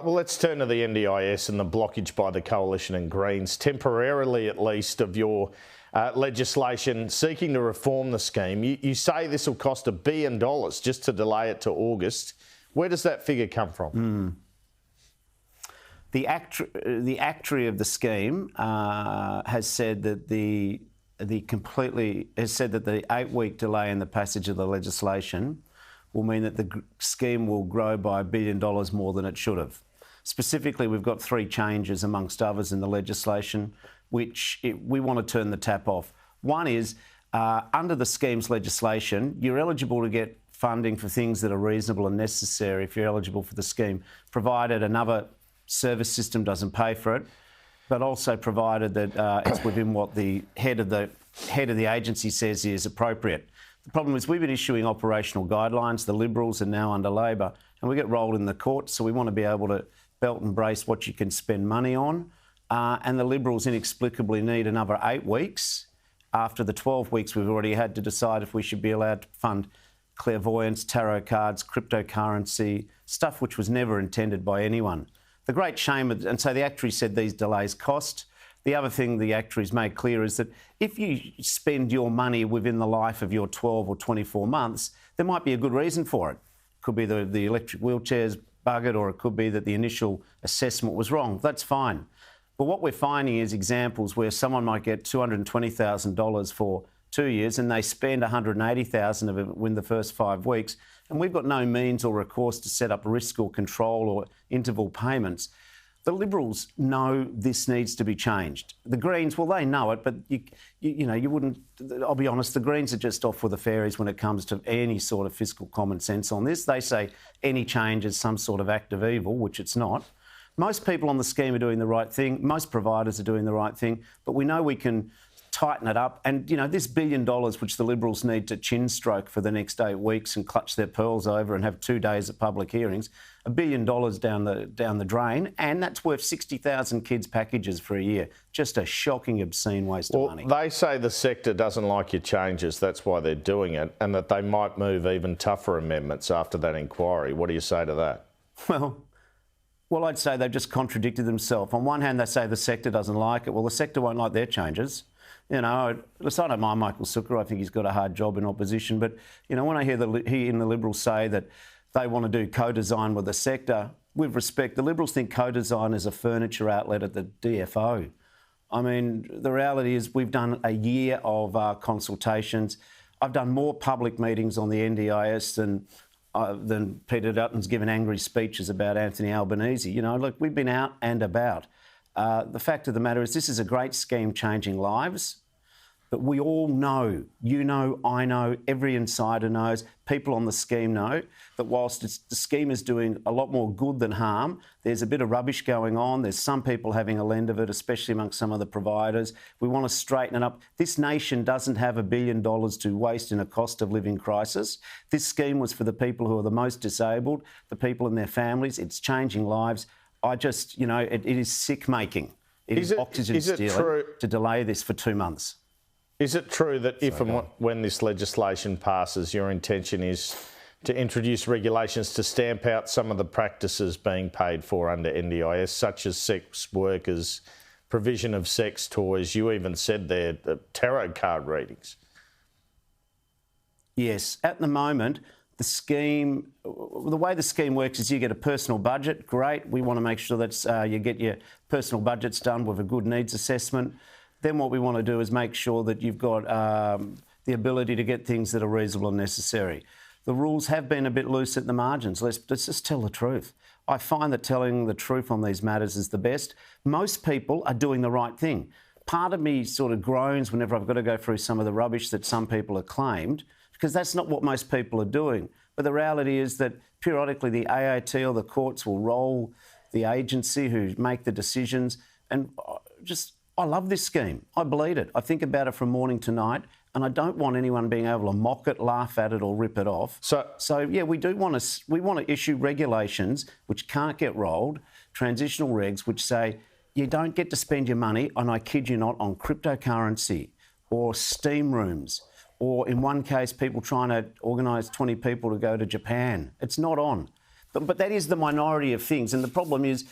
Well, let's turn to the NDIS and the blockage by the Coalition and Greens, temporarily at least, of your legislation seeking to reform the scheme. You say this will cost $1 billion just to delay it to August. Where does that figure come from? The actuary of the scheme has said that the 8-week delay in the passage of the legislation will mean that the scheme will grow by $1 billion more than it should have. Specifically, we've got 3 changes, amongst others, in the legislation, which we want to turn the tap off. One is, under the scheme's legislation, you're eligible to get funding for things that are reasonable and necessary if you're eligible for the scheme, provided another service system doesn't pay for it, but also provided that it's within what the head of the agency says is appropriate. The problem is we've been issuing operational guidelines. The Liberals are now under Labor, and we get rolled in the court, so we want to be able to belt and brace what you can spend money on. And the Liberals inexplicably need another 8 weeks after the 12 weeks we've already had to decide if we should be allowed to fund clairvoyance, tarot cards, cryptocurrency, stuff which was never intended by anyone. The great shame, and so the actuary said these delays cost. The other thing the actuaries made clear is that if you spend your money within the life of your 12 or 24 months, there might be a good reason for it. Could be the electric wheelchairs buggered, or it could be that the initial assessment was wrong. That's fine. But what we're finding is examples where someone might get $220,000 for 2 years and they spend $180,000 of it within the first 5 weeks, and we've got no means or recourse to set up risk or control or interval payments. The Liberals know this needs to be changed. The Greens, well, they know it, but you wouldn't. I'll be honest, the Greens are just off with the fairies when it comes to any sort of fiscal common sense on this. They say any change is some sort of act of evil, which it's not. Most people on the scheme are doing the right thing. Most providers are doing the right thing, but we know we can tighten it up. And, this $1 billion, which the Liberals need to chin stroke for the next 8 weeks and clutch their pearls over and have 2 days of public hearings, $1 billion down the drain, and that's worth 60,000 kids' packages for a year. Just a shocking, obscene waste of money. They say the sector doesn't like your changes, that's why they're doing it, and that they might move even tougher amendments after that inquiry. What do you say to that? Well, I'd say they've just contradicted themselves. On one hand, they say the sector doesn't like it. Well, the sector won't like their changes. I don't mind Michael Sukkar. I think he's got a hard job in opposition. But, when I hear the Liberals say that they want to do co-design with the sector, with respect, the Liberals think co-design is a furniture outlet at the DFO. I mean, the reality is we've done a year of consultations. I've done more public meetings on the NDIS than Peter Dutton's given angry speeches about Anthony Albanese. Look, we've been out and about. The fact of the matter is this is a great scheme changing lives, but we all know, I know, every insider knows, people on the scheme know, that whilst the scheme is doing a lot more good than harm, there's a bit of rubbish going on. There's some people having a lend of it, especially amongst some of the providers. We want to straighten it up. This nation doesn't have $1 billion to waste in a cost of living crisis. This scheme was for the people who are the most disabled, the people and their families. It's changing lives. It is sick-making. It is oxygen stealing to delay this for 2 months. Is it true that if and when this legislation passes, your intention is to introduce regulations to stamp out some of the practices being paid for under NDIS, such as sex workers, provision of sex toys? You even said there tarot card readings. Yes. At the moment, the way the scheme works is you get a personal budget. Great. We want to make sure that you get your personal budgets done with a good needs assessment. Then what we want to do is make sure that you've got the ability to get things that are reasonable and necessary. The rules have been a bit loose at the margins. Let's just tell the truth. I find that telling the truth on these matters is the best. Most people are doing the right thing. Part of me sort of groans whenever I've got to go through some of the rubbish that some people have claimed, because that's not what most people are doing. But the reality is that periodically the AAT or the courts will roll the agency who make the decisions. And I love this scheme. I bleed it. I think about it from morning to night, and I don't want anyone being able to mock it, laugh at it or rip it off. So yeah, we want to issue regulations which can't get rolled, transitional regs which say you don't get to spend your money, and I kid you not, on cryptocurrency or steam rooms, or in one case, people trying to organise 20 people to go to Japan. It's not on. But that is the minority of things. And the problem is,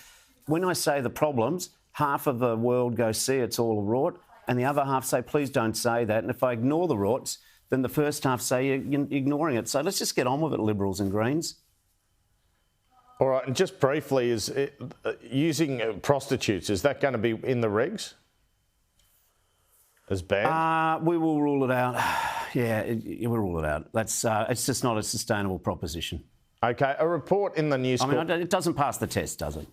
when I say the problems, half of the world go, see, it's all a rort, and the other half say, please don't say that. And if I ignore the rorts, then the first half say you're ignoring it. So let's just get on with it, Liberals and Greens. All right, and just briefly, using prostitutes, is that going to be in the regs as banned? We will rule it out. Yeah, we'll rule it out. It's just not a sustainable proposition. OK, a report in the News Corp... it doesn't pass the test, does it?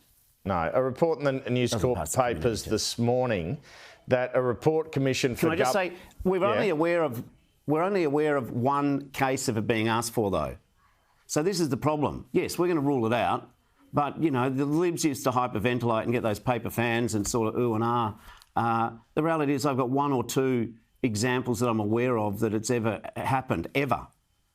No, a report in the News Corp papers this morning that a report commissioned for... Can I just say, we're only aware of one case of it being asked for, though. So this is the problem. Yes, we're going to rule it out, but, you know, the Libs used to hyperventilate and get those paper fans and sort of ooh and ah. The reality is I've got one or two examples that I'm aware of that it's ever happened, ever.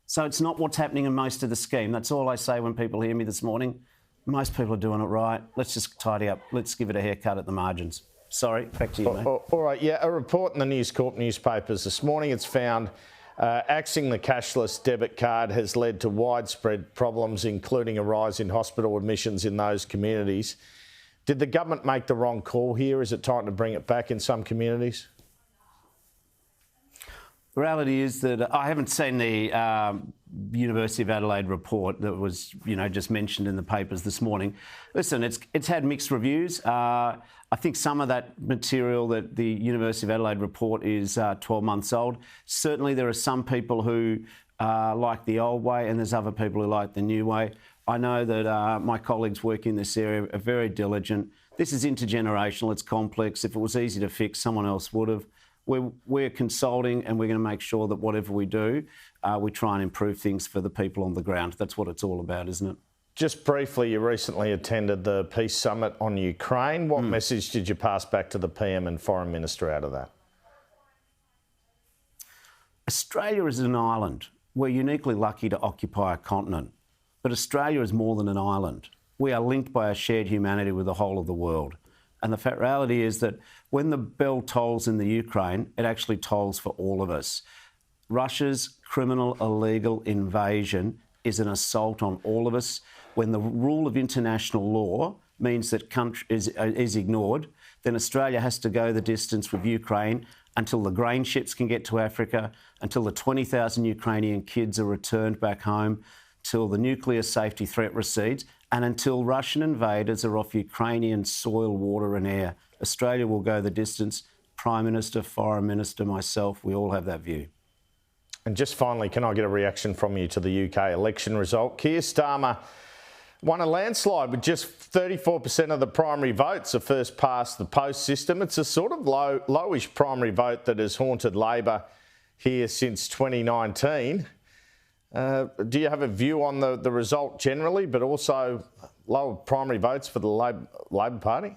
So it's not what's happening in most of the scheme. That's all I say when people hear me this morning. Most people are doing it right. Let's just tidy up. Let's give it a haircut at the margins. Sorry, back to you, mate. All right, yeah, a report in the News Corp newspapers this morning, it's found axing the cashless debit card has led to widespread problems, including a rise in hospital admissions in those communities. Did the government make the wrong call here? Is it time to bring it back in some communities? The reality is that I haven't seen the University of Adelaide report that was, just mentioned in the papers this morning. Listen, it's had mixed reviews. I think some of that material that the University of Adelaide report is 12 months old. Certainly there are some people who like the old way and there's other people who like the new way. I know that my colleagues working in this area are very diligent. This is intergenerational, it's complex. If it was easy to fix, someone else would have. We're consulting and we're going to make sure that whatever we do, we try and improve things for the people on the ground. That's what it's all about, isn't it? Just briefly, you recently attended the Peace Summit on Ukraine. What message did you pass back to the PM and Foreign Minister out of that? Australia is an island. We're uniquely lucky to occupy a continent. But Australia is more than an island. We are linked by a shared humanity with the whole of the world. And the reality is that when the bell tolls in the Ukraine, it actually tolls for all of us. Russia's criminal, illegal invasion is an assault on all of us. When the rule of international law means that country is ignored, then Australia has to go the distance with Ukraine until the grain ships can get to Africa, until the 20,000 Ukrainian kids are returned back home, till the nuclear safety threat recedes, and until Russian invaders are off Ukrainian soil, water and air. Australia will go the distance. Prime Minister, Foreign Minister, myself, we all have that view. And just finally, can I get a reaction from you to the UK election result? Keir Starmer won a landslide with just 34% of the primary votes, a first past the post system. It's a sort of lowish primary vote that has haunted Labor here since 2019. Do you have a view on the result generally, but also lower primary votes for the Labor Party?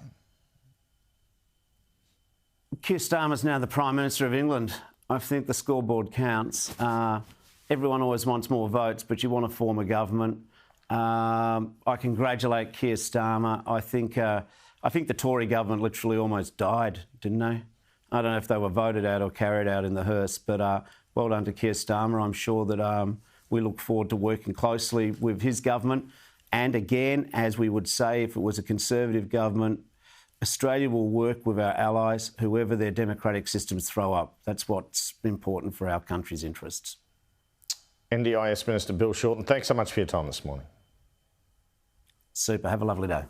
Keir Starmer's now the Prime Minister of England. I think the scoreboard counts. Everyone always wants more votes, but you want to form a government. I congratulate Keir Starmer. I think the Tory government literally almost died, didn't they? I don't know if they were voted out or carried out in the hearse, but well done to Keir Starmer. I'm sure that we look forward to working closely with his government. And again, as we would say if it was a Conservative government, Australia will work with our allies, whoever their democratic systems throw up. That's what's important for our country's interests. NDIS Minister Bill Shorten, thanks so much for your time this morning. Super. Have a lovely day.